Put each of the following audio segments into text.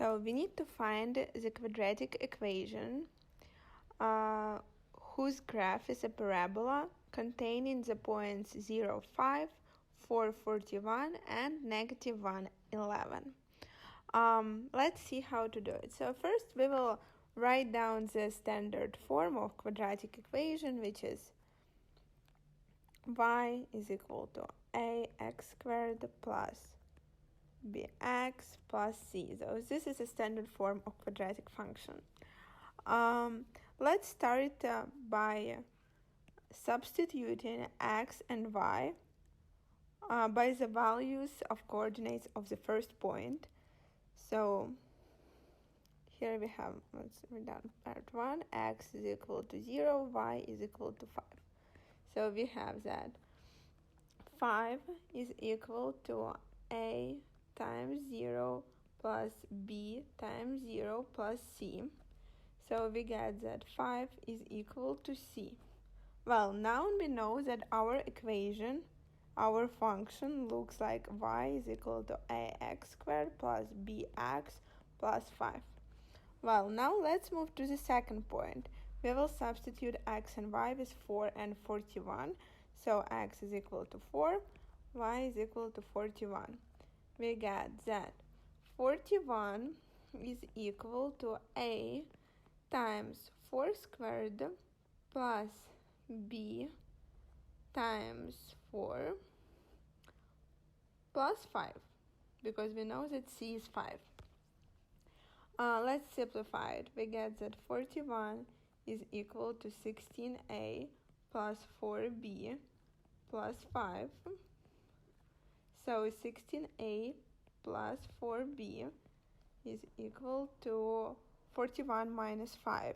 So we need to find the quadratic equation whose graph is a parabola containing the points 0, 5, 4, 41, and negative 1, 11. Let's see how to do it. So first we will write down the standard form of quadratic equation, which is y is equal to ax squared plus bx plus c. So this is a standard form of quadratic function. Let's start by substituting x and y by the values of coordinates of the first point. So here we have, let's write down part 1, x is equal to 0, y is equal to 5. So we have that 5 is equal to a times 0 plus b times 0 plus c. So we get that 5 is equal to c. Well, now we know that our equation, our function, looks like y is equal to ax squared plus bx plus 5. Well, now let's move to the second point. We will substitute x and y with 4 and 41. So x is equal to 4, y is equal to 41. We get that 41 is equal to a times 4 squared plus b times 4 plus 5, because we know that c is 5. Let's simplify it. We get that 41 is equal to 16a plus 4b plus 5. So 16a plus 4b is equal to 41 minus 5,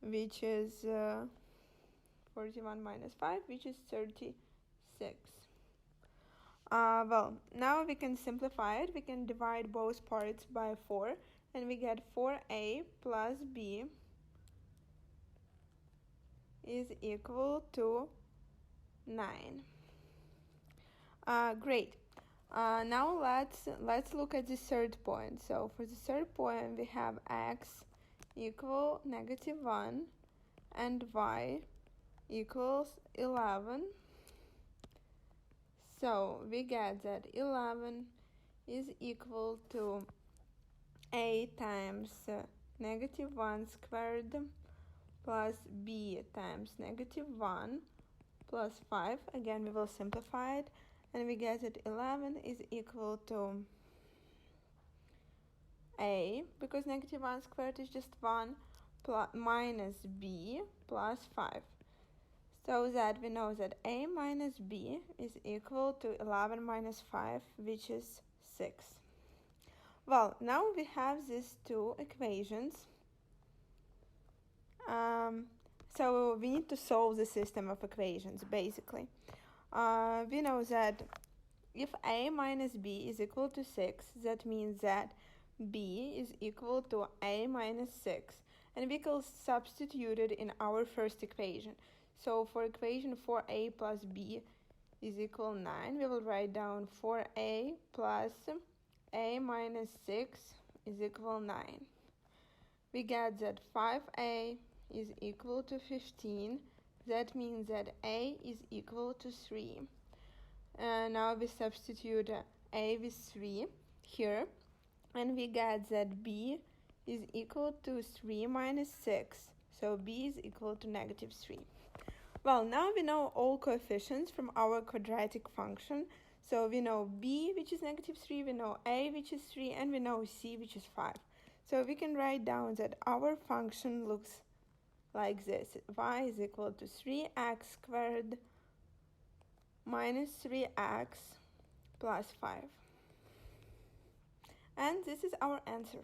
which is 41 minus 5, which is 36. Well, now we can simplify it. We can divide both parts by 4, and we get 4a plus b is equal to 9. Great. Now let's look at the third point. So for the third point, we have x equal negative 1 and y equals 11. So we get that 11 is equal to a times negative 1 squared plus b times negative 1 plus 5. Again, we will simplify it, and we get that 11 is equal to a, because negative 1 squared is just 1, plus minus b plus 5. So that we know that a minus b is equal to 11 minus 5, which is 6. Well, now we have these two equations. So we need to solve the system of equations, basically. We know that if a minus b is equal to 6, that means that b is equal to a minus 6. And we can substitute it in our first equation. So for equation 4a plus b is equal 9, we will write down 4a plus a minus 6 is equal 9. We get that 5a is equal to 15. That means that a is equal to 3. Now we substitute a with 3 here, and we get that b is equal to 3 minus 6. So b is equal to negative 3. Well, now we know all coefficients from our quadratic function. So we know b, which is negative 3, we know a, which is 3, and we know c, which is 5. So we can write down that our function looks like this. Y is equal to 3x squared minus 3x plus 5. And this is our answer.